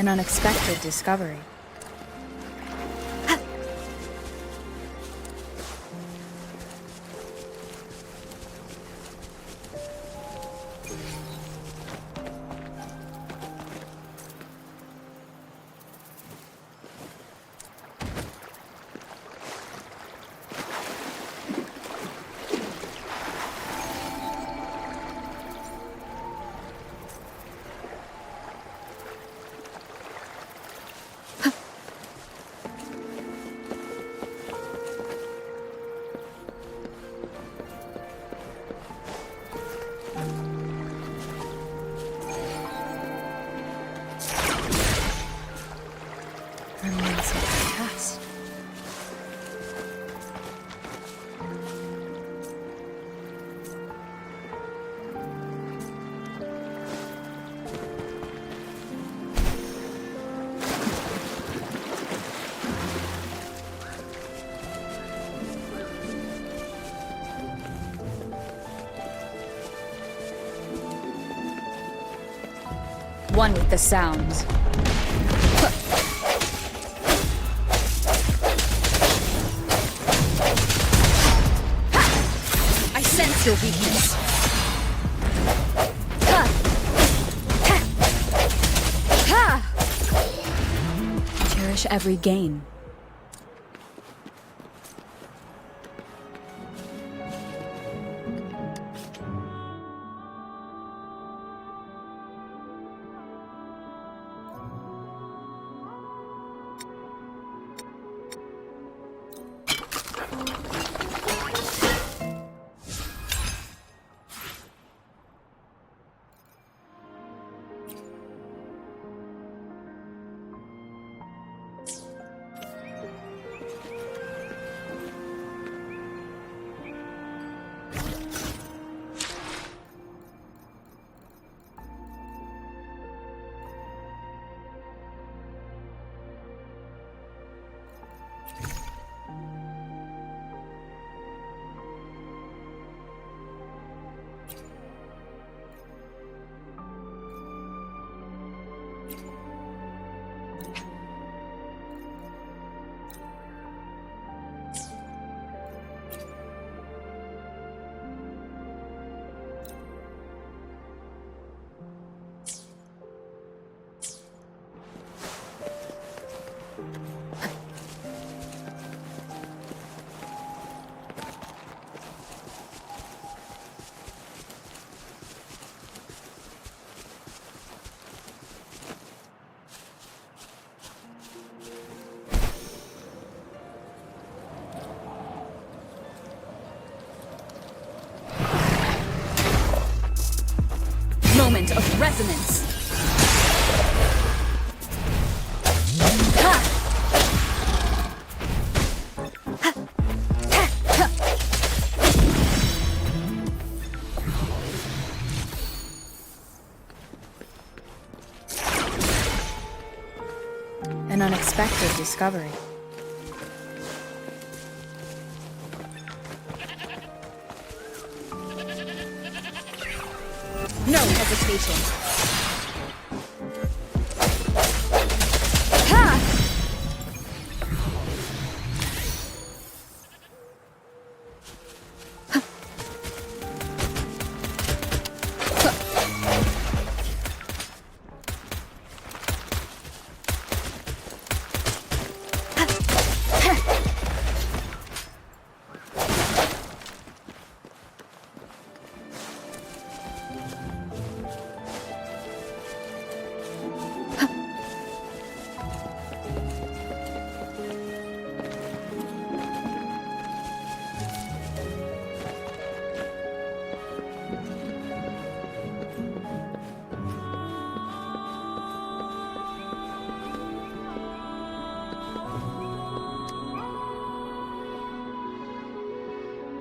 An unexpected discovery. Remains of the past. One with the sounds. I sense your weakness. Cherish every gain. Moment of resonance. An unexpected discovery. No hesitation. Ha!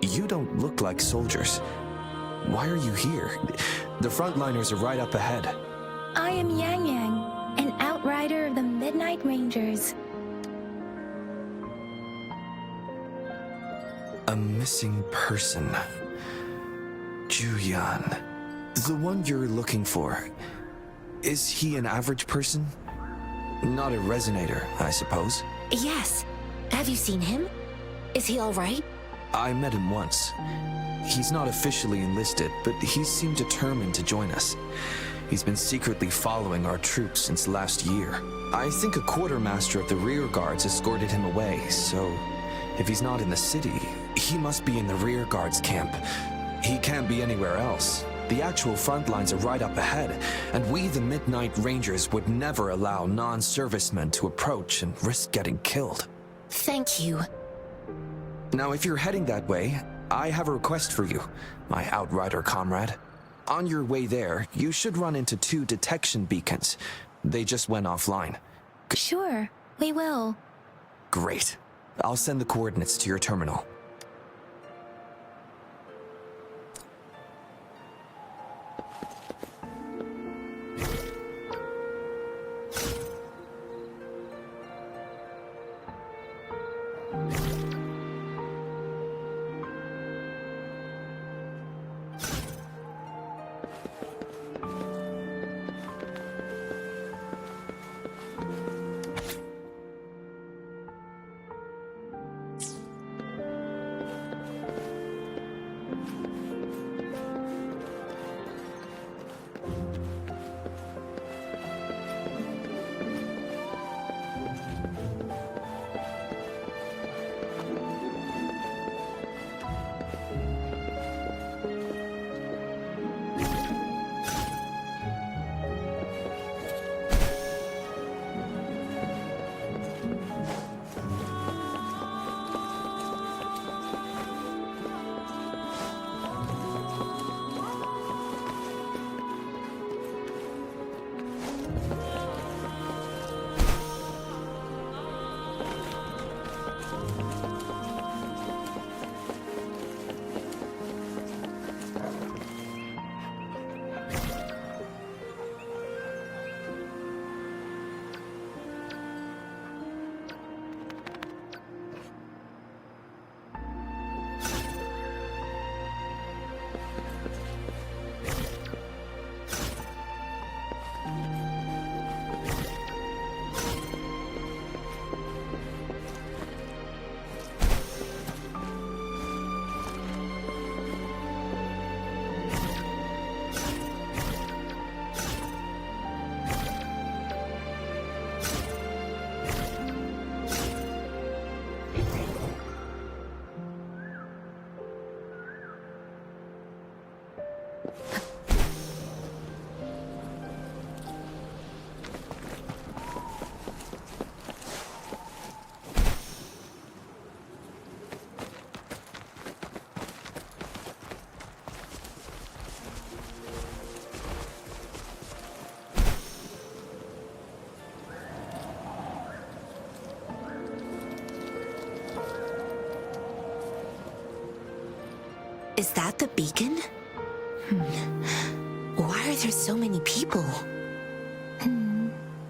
You don't look like soldiers. Why are you here? The frontliners are right up ahead. I am Yang Yang, an outrider of the Midnight Rangers. A missing person. Juyan. The one you're looking for. Is he an average person? Not a resonator, I suppose. Yes. Have you seen him? Is he all right? I met him once. He's not officially enlisted, but he seemed determined to join us. He's been secretly following our troops since last year. I think a quartermaster of the rear guards escorted him away, so if he's not in the city, he must be in the rear guards camp. He can't be anywhere else. The actual front lines are right up ahead, and we, the Midnight Rangers, would never allow non-servicemen to approach and risk getting killed. Thank you. Now, if you're heading that way, I have a request for you, my Outrider comrade. On your way there, you should run into 2 detection beacons. They just went offline. Sure, we will. Great. I'll send the coordinates to your terminal. Is that the beacon? Why are there so many people?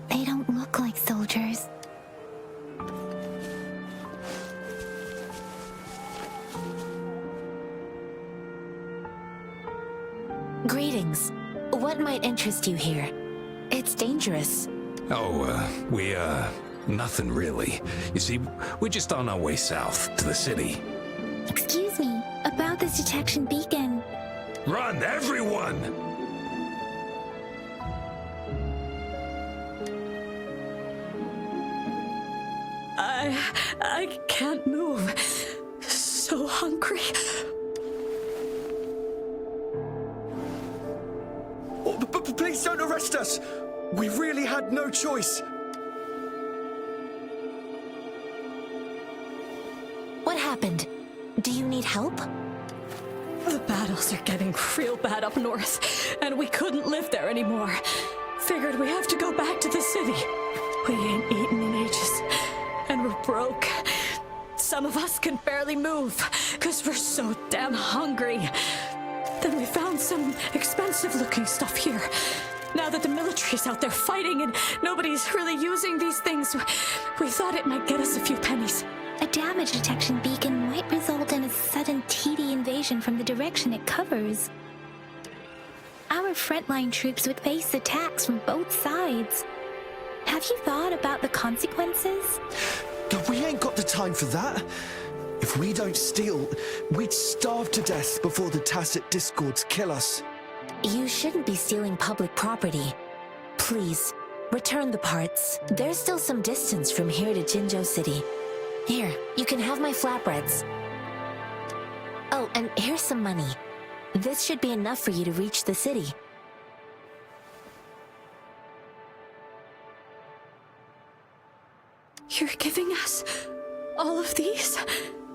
They don't look like soldiers. Greetings. What might interest you here? It's dangerous. Nothing really. You see, we're just on our way south to the city. Excuse me, about this detection beacon. Run, everyone! I can't move. So hungry. Oh, but please don't arrest us! We really had no choice. What happened? Do you need help? The battles are getting real bad up north, and we couldn't live there anymore. Figured we have to go back to the city. We ain't eaten in ages, and we're broke. Some of us can barely move, because we're so damn hungry. Then we found some expensive-looking stuff here. Now that the military's out there fighting and nobody's really using these things, we thought it might get us a few pennies. A damage detection beacon might result in a sudden TD invasion from the direction it covers. Our frontline troops would face attacks from both sides. Have you thought about the consequences? We ain't got the time for that. If we don't steal, we'd starve to death before the tacit discords kill us. You shouldn't be stealing public property. Please, return the parts. There's still some distance from here to Jinzhou City. Here, you can have my flatbreads. Oh, and here's some money. This should be enough for you to reach the city. You're giving us all of these?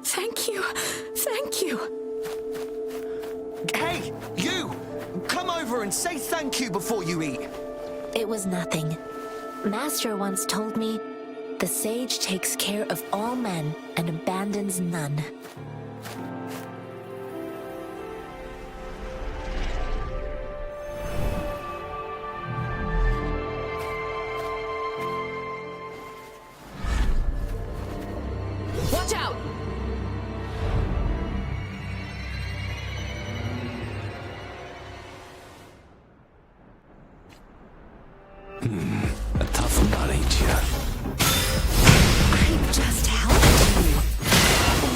Thank you. Thank you. Hey, you! Come over and say thank you before you eat. It was nothing. Master once told me, the sage takes care of all men and abandons none. Watch out! A tough nut, ain't ya? I just helped you.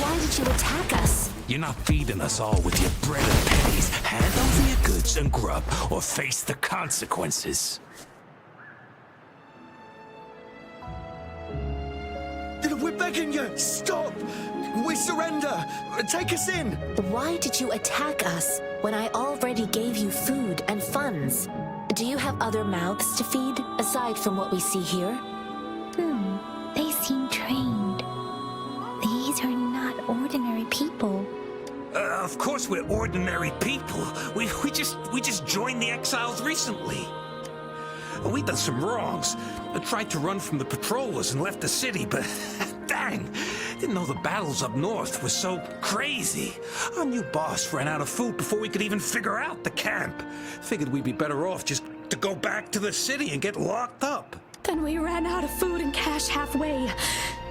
Why did you attack us? You're not feeding us all with your bread and pennies. Hand over your goods and grub, or face the consequences. We're begging you, stop! We surrender! Take us in! Why did you attack us when I already gave you food and funds? Do you have other mouths to feed, aside from what we see here? They seem trained. These are not ordinary people. Of course we're ordinary people. We just joined the exiles recently. We done some wrongs. I tried to run from the patrollers and left the city, but dang, didn't know the battles up north were so crazy. Our new boss ran out of food before we could even figure out the camp. Figured we'd be better off just to go back to the city and get locked up. Then we ran out of food and cash halfway,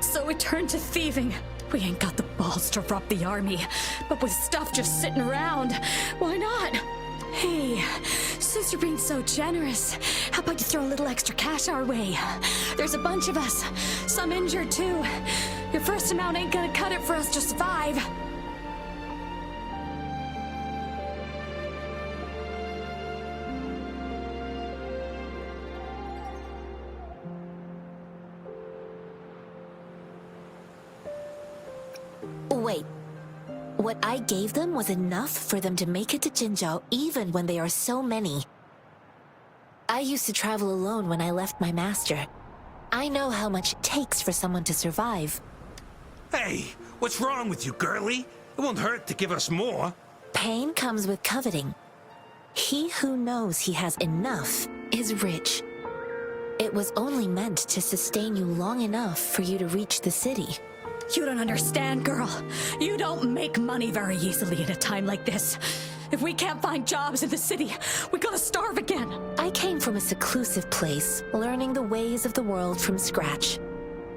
so we turned to thieving. We ain't got the balls to rob the army, but with stuff just sitting around, why not? Hey, since you're being so generous, how about you throw a little extra cash our way? There's a bunch of us, some injured too. Your first amount ain't gonna cut it for us to survive. Wait. What I gave them was enough for them to make it to Jinzhou even when they are so many. I used to travel alone when I left my master. I know how much it takes for someone to survive. Hey, what's wrong with you, girlie? It won't hurt to give us more. Pain comes with coveting. He who knows he has enough is rich. It was only meant to sustain you long enough for you to reach the city. You don't understand, girl. You don't make money very easily at a time like this. If we can't find jobs in the city, we're gonna starve again. I came from a seclusive place, learning the ways of the world from scratch.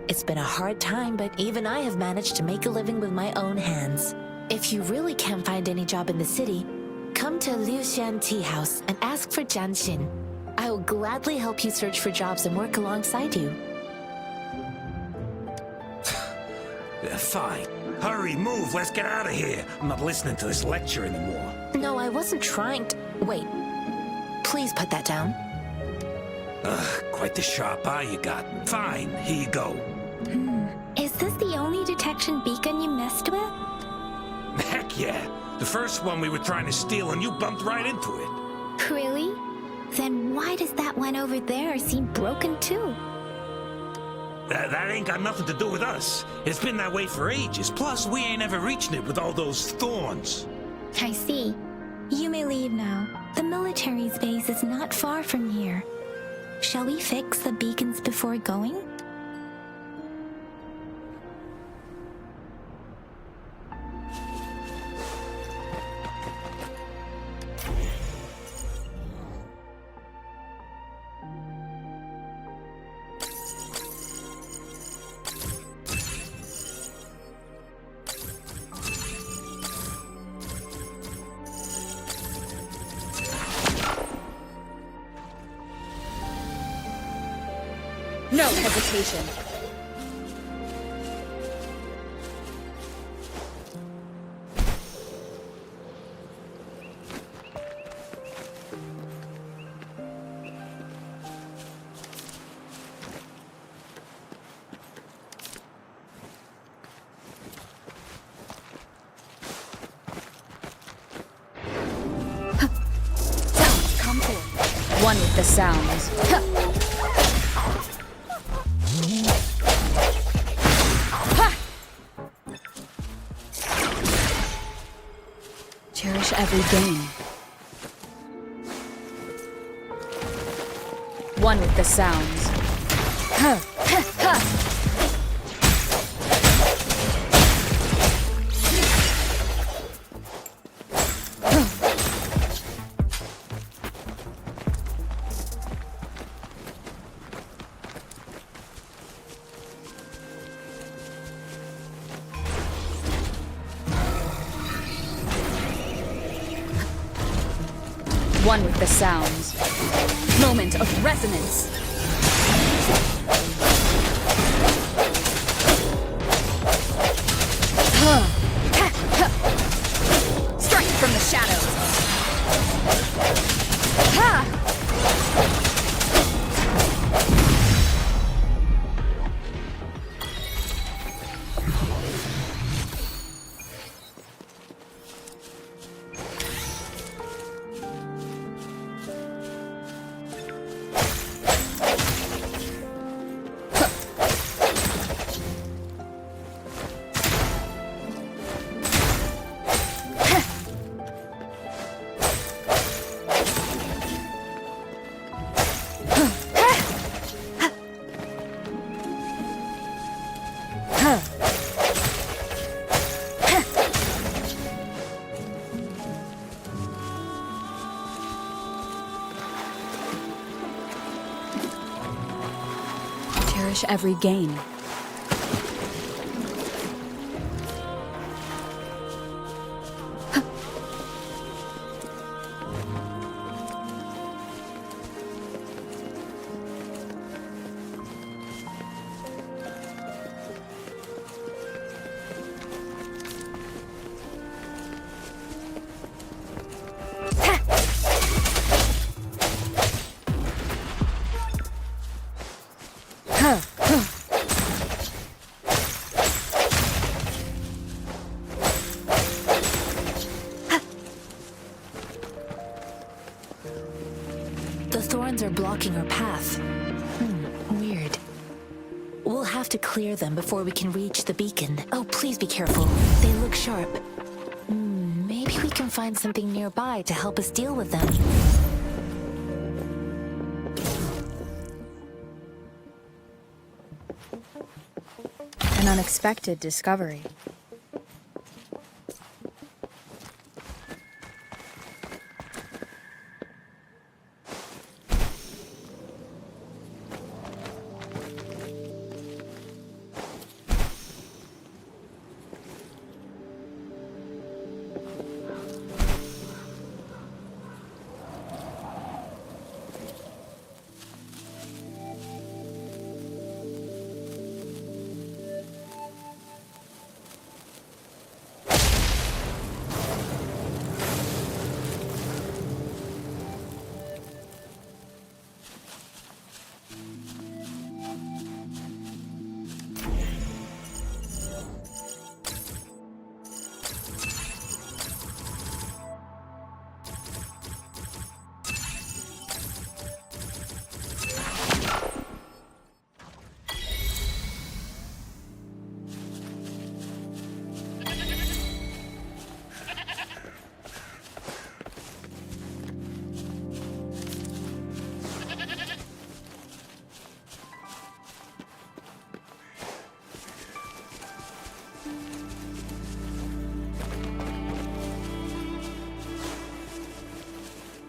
It's been a hard time, but even I have managed to make a living with my own hands. If you really can't find any job in the city, come to Liu Xian Tea House and ask for Jian Xin. I will gladly help you search for jobs and work alongside you. Fine. Hurry, move, let's get out of here. I'm not listening to this lecture anymore. No, I wasn't trying to... Wait. Please put that down. Quite the sharp eye you got. Fine, here you go. Is this the only detection beacon you messed with? Heck yeah. The first one we were trying to steal and you bumped right into it. Really? Then why does that one over there seem broken too? That ain't got nothing to do with us. It's been that way for ages. Plus, we ain't ever reaching it with all those thorns. I see. You may leave now. The military's base is not far from here. Shall we fix the beacons before going? No hesitation. One with the sounds. Cherish every gain. One with the sounds. One with the sounds. Moment of resonance. Strike from the shadows. Cherish every gain. The thorns are blocking our path. Weird. We'll have to clear them before we can reach the beacon. Oh, please be careful. They look sharp. Maybe we can find something nearby to help us deal with them. An unexpected discovery.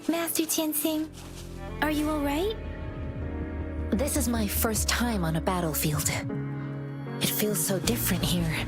Master Tianxing, are you alright? This is my first time on a battlefield. It feels so different here.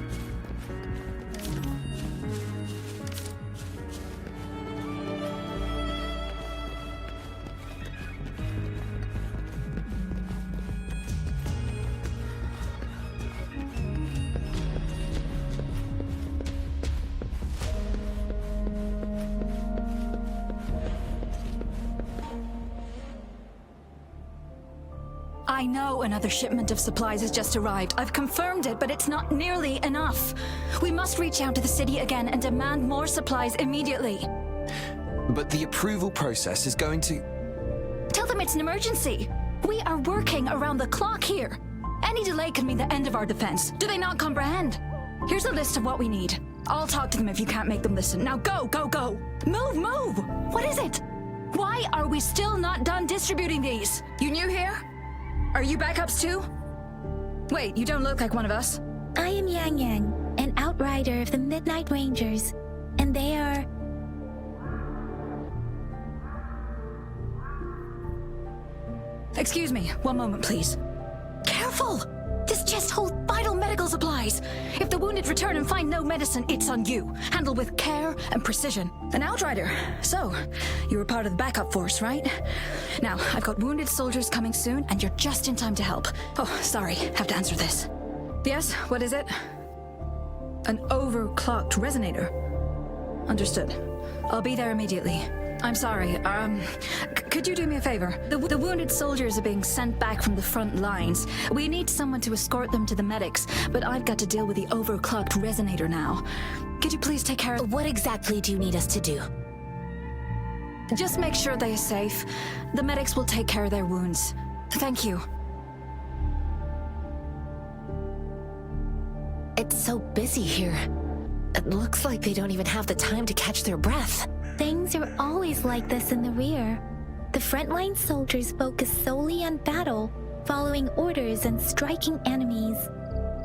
I know another shipment of supplies has just arrived. I've confirmed it, but it's not nearly enough. We must reach out to the city again and demand more supplies immediately. But the approval process is going to... Tell them it's an emergency. We are working around the clock here. Any delay could mean the end of our defense. Do they not comprehend? Here's a list of what we need. I'll talk to them if you can't make them listen. Now go, go, go! Move, move! What is it? Why are we still not done distributing these? You new here? Are you backups too? Wait, you don't look like one of us. I am Yang Yang, an outrider of the Midnight Rangers, and they are... Excuse me, one moment please. Careful! This chest holds vital medical supplies. If the wounded return and find no medicine, it's on you. Handle with care and precision. An outrider. So, you were part of the backup force, right? Now, I've got wounded soldiers coming soon, and you're just in time to help. Oh, sorry, have to answer this. Yes, what is it? An overclocked resonator. Understood. I'll be there immediately. I'm sorry, could you do me a favor? The wounded soldiers are being sent back from the front lines. We need someone to escort them to the medics, but I've got to deal with the overclocked resonator now. Could you please take care of... What exactly do you need us to do? Just make sure they're safe. The medics will take care of their wounds. Thank you. It's so busy here. It looks like they don't even have the time to catch their breath. Things are always like this in the rear. The frontline soldiers focus solely on battle, following orders and striking enemies.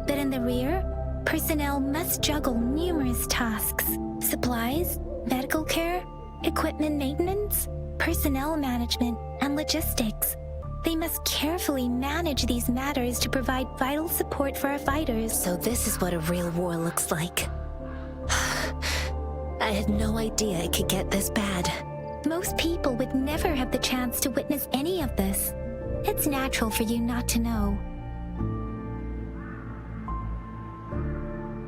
But in the rear, personnel must juggle numerous tasks: supplies, medical care, equipment maintenance, personnel management, and logistics. They must carefully manage these matters to provide vital support for our fighters. So this is what a real war looks like. I had no idea it could get this bad. Most people would never have the chance to witness any of this. It's natural for you not to know.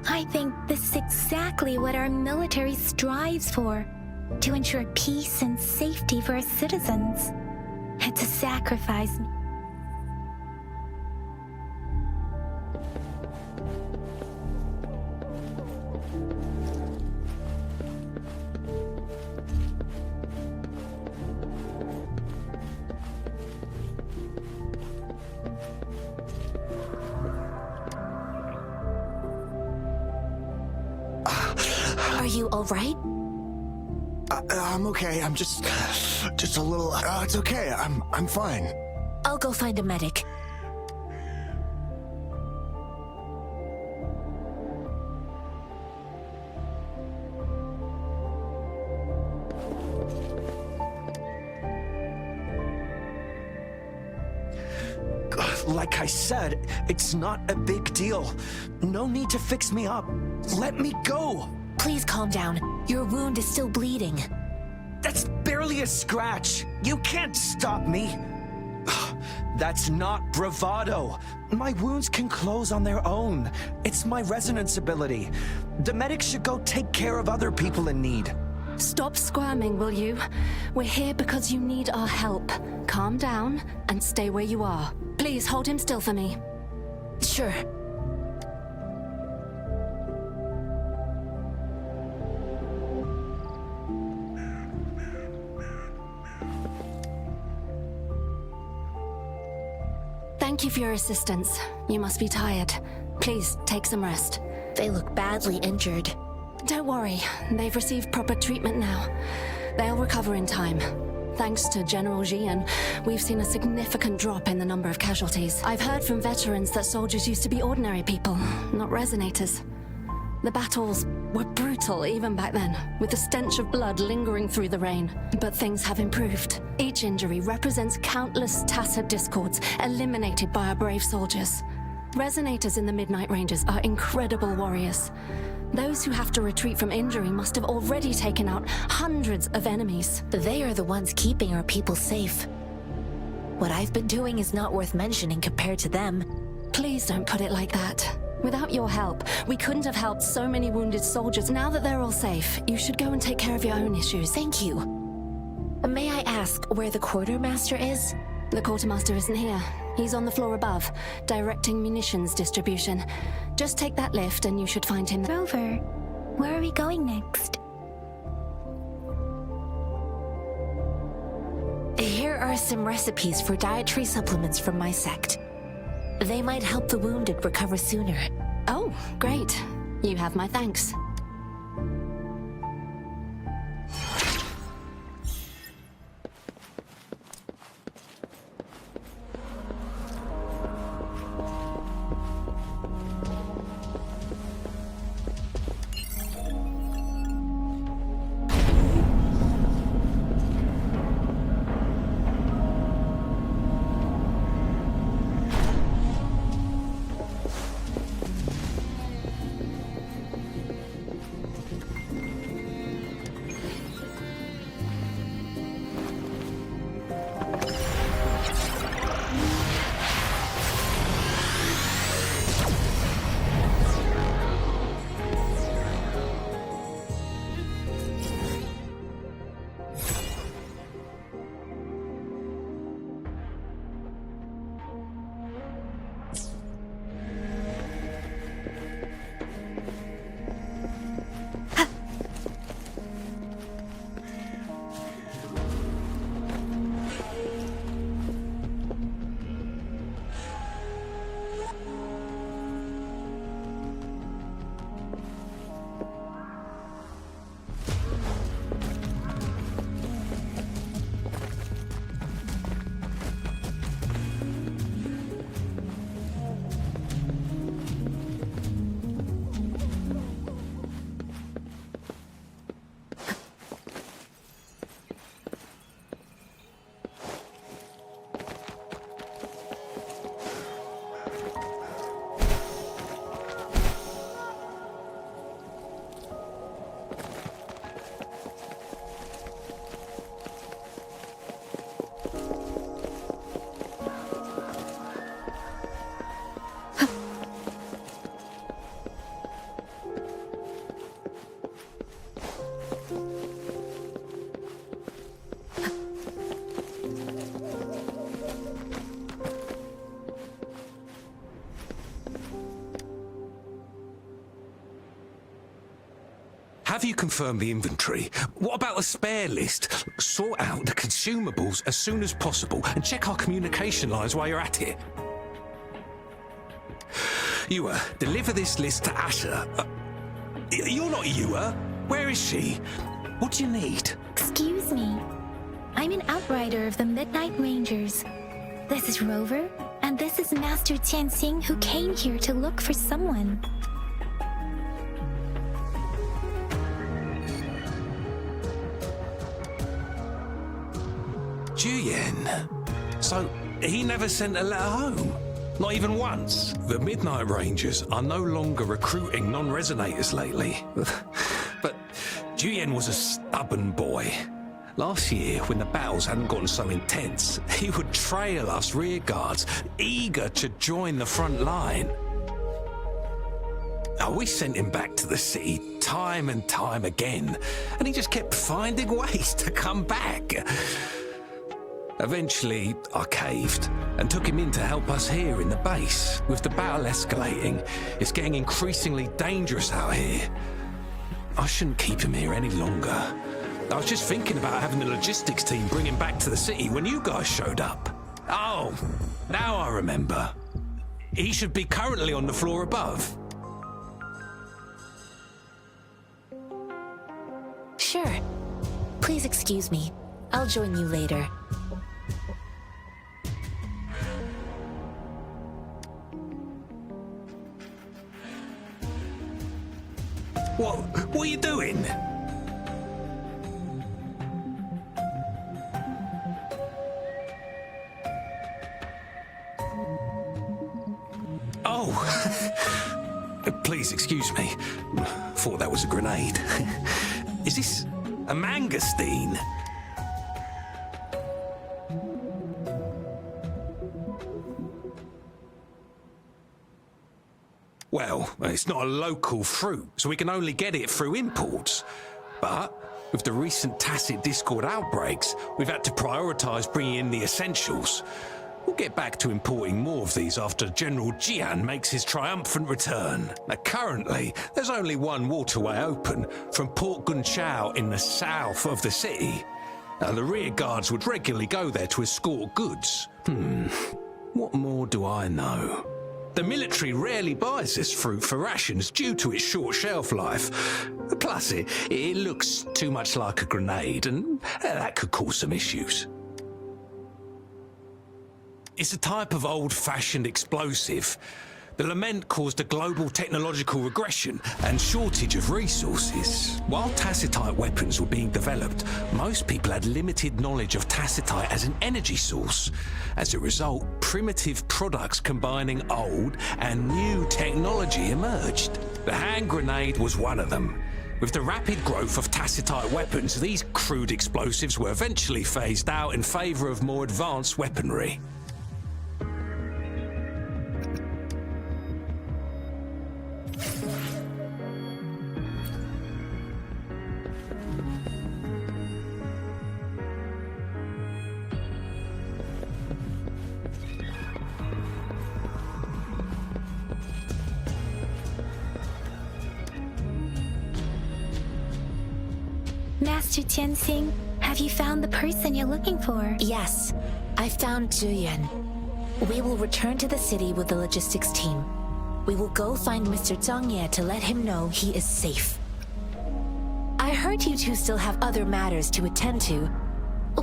I think this is exactly what our military strives for, to ensure peace and safety for our citizens. It's a sacrifice. Are you all right? I'm okay. I'm just a little. It's okay. I'm fine. I'll go find a medic. Like I said, it's not a big deal. No need to fix me up. Let me go. Please calm down. Your wound is still bleeding. That's barely a scratch. You can't stop me. That's not bravado. My wounds can close on their own. It's my resonance ability. The medics should go take care of other people in need. Stop squirming, will you? We're here because you need our help. Calm down and stay where you are. Please hold him still for me. Sure. Thank you for your assistance. You must be tired. Please take some rest. They look badly injured. Don't worry, they've received proper treatment now. They'll recover in time. Thanks to General Jian, we've seen a significant drop in the number of casualties. I've heard from veterans that soldiers used to be ordinary people, not resonators. The battles were brutal even back then, with the stench of blood lingering through the rain. But things have improved. Each injury represents countless tacit discords eliminated by our brave soldiers. Resonators in the Midnight Rangers are incredible warriors. Those who have to retreat from injury must have already taken out hundreds of enemies. They are the ones keeping our people safe. What I've been doing is not worth mentioning compared to them. Please don't put it like that. Without your help, we couldn't have helped so many wounded soldiers. Now that they're all safe, you should go and take care of your own issues. Thank you. May I ask where the quartermaster is? The quartermaster isn't here. He's on the floor above, directing munitions distribution. Just take that lift and you should find him there. Rover, where are we going next? Here are some recipes for dietary supplements from my sect. They might help the wounded recover sooner. Oh, great. You have my thanks. Have you confirmed the inventory? What about the spare list? Sort out the consumables as soon as possible and check our communication lines while you're at it. Ewa, deliver this list to Asher. You're not Ewa. Where is she? What do you need? Excuse me. I'm an outrider of the Midnight Rangers. This is Rover, and this is Master Tianxing, who came here to look for someone. Juyen. So, he never sent a letter home? Not even once? The Midnight Rangers are no longer recruiting non-resonators lately. But Juyen was a stubborn boy. Last year, when the battles hadn't gotten so intense, he would trail us rearguards, eager to join the front line. We sent him back to the city time and time again, and he just kept finding ways to come back. Eventually, I caved and took him in to help us here in the base. With the battle escalating, it's getting increasingly dangerous out here. I shouldn't keep him here any longer. I was just thinking about having the logistics team bring him back to the city when you guys showed up. Oh, now I remember. He should be currently on the floor above. Sure. Please excuse me. I'll join you later. What are you doing? Oh, please excuse me. Thought that was a grenade. Is this a mangosteen? Well, it's not a local fruit, so we can only get it through imports. But With the recent tacit discord outbreaks, we've had to prioritize bringing in the essentials. We'll get back to importing more of these after General Jian makes his triumphant return. Now, currently, there's only one waterway open from Port Gunchao in the south of the city. Now, the rear guards would regularly go there to escort goods. What more do I know? The military rarely buys this fruit for rations due to its short shelf life. Plus, it looks too much like a grenade, and that could cause some issues. It's a type of old-fashioned explosive. The lament caused a global technological regression and shortage of resources. While tacitite weapons were being developed, most people had limited knowledge of tacitite as an energy source. As a result, primitive products combining old and new technology emerged. The hand grenade was one of them. With the rapid growth of tacitite weapons, these crude explosives were eventually phased out in favor of more advanced weaponry. Master Tianxing, have you found the person you're looking for? Yes, I found Zhuyan. We will return to the city with the logistics team. We will go find Mr. Zhang Ye to let him know he is safe. I heard you two still have other matters to attend to.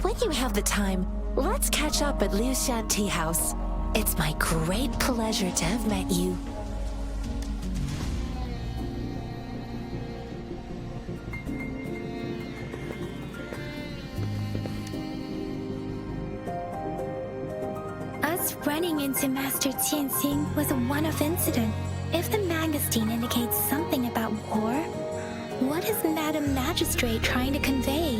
When you have the time, let's catch up at Liu Shan Tea House. It's my great pleasure to have met you. Us running into Master Tianxing was a one-off incident. If the magazine indicates something about war, what is Madam Magistrate trying to convey?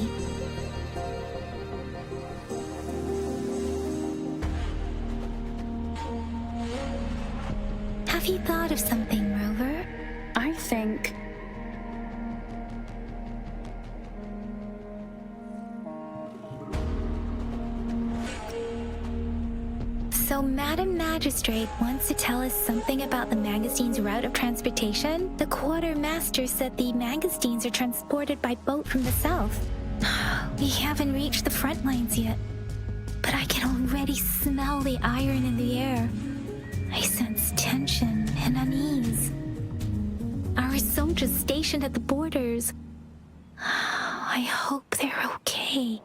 Have you thought of something, Rover? I think... So Madam Magistrate wants to tell us something about the magazine's route of transportation? The quartermaster said the magazines are transported by boat from the south. We haven't reached the front lines yet, but I can already smell the iron in the air. I sense tension and unease. Our soldiers stationed at the borders. I hope they're okay.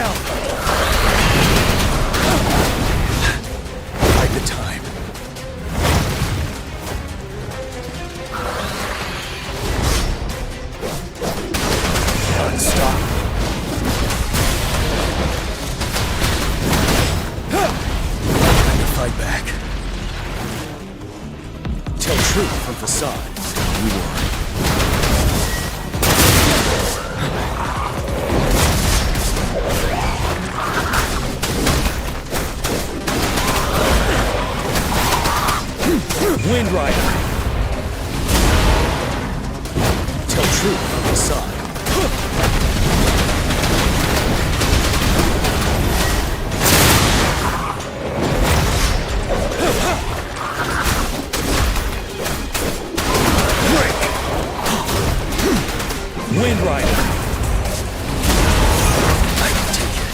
down! Bide the time. Stop. Time to fight back. Tell truth from facade. You won. Wind Rider. Tell truth from facade. Wind Rider. I can take it.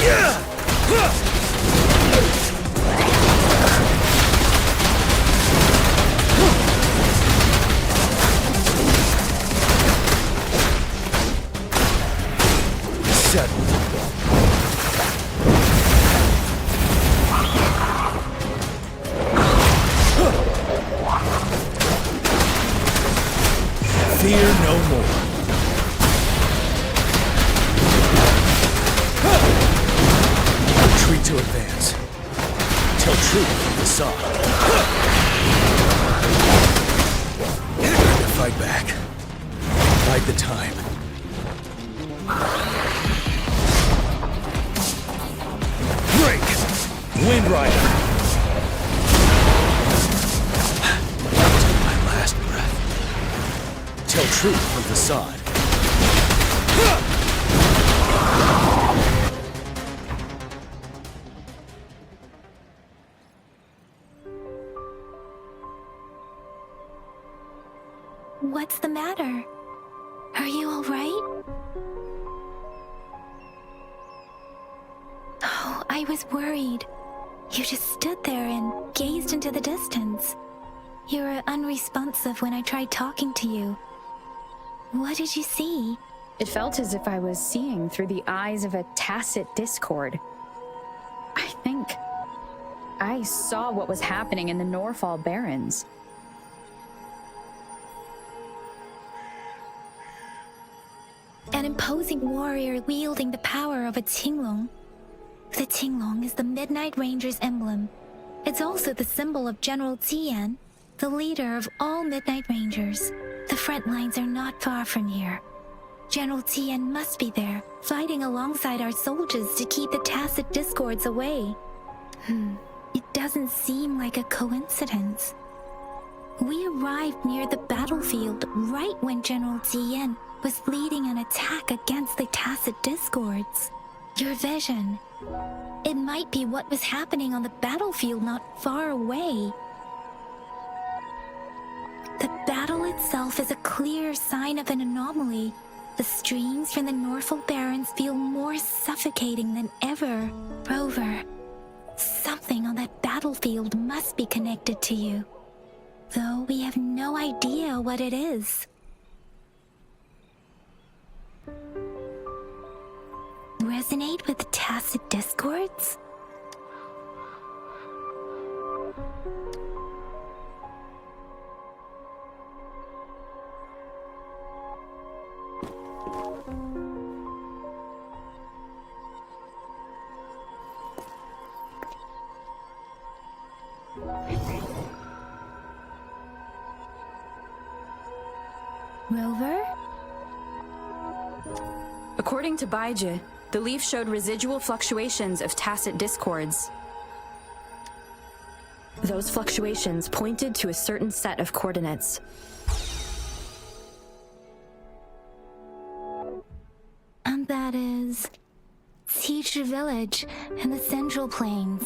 Yeah! Settled. Fear no more. Retreat to advance. Tell truth from facade. Time to fight back. Bide the time. Break! Wind Rider. Till my last breath. Tell truth from facade. What's the matter? Are you all right? Oh, I was worried. You just stood there and gazed into the distance. You were unresponsive when I tried talking to you. What did you see? It felt as if I was seeing through the eyes of a tacit discord. I think I saw what was happening in the Norfall Barrens. An imposing warrior wielding the power of a Tinglong. The Tinglong is the Midnight Ranger's emblem. It's also the symbol of General Tian, the leader of all Midnight Rangers. The front lines are not far from here. General Tian must be there, fighting alongside our soldiers to keep the tacit discords away. It doesn't seem like a coincidence. We arrived near the battlefield right when General Tian was leading an attack against the tacit discords. Your vision. It might be what was happening on the battlefield not far away. The battle itself is a clear sign of an anomaly. The streams from the Norfall Barrens feel more suffocating than ever. Rover, something on that battlefield must be connected to you, though we have no idea what it is. Resonate with the tacit discords? Rover? According to Baiji, the leaf showed residual fluctuations of tacit discords. Those fluctuations pointed to a certain set of coordinates. And that is Teacher Village in the Central Plains.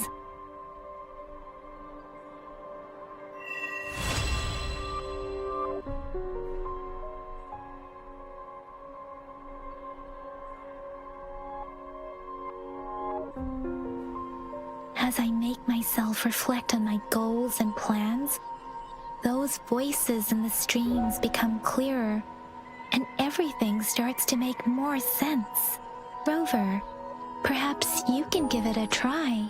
As I make myself reflect on my goals and plans, those voices in the streams become clearer, and everything starts to make more sense. Rover, Perhaps you can give it a try.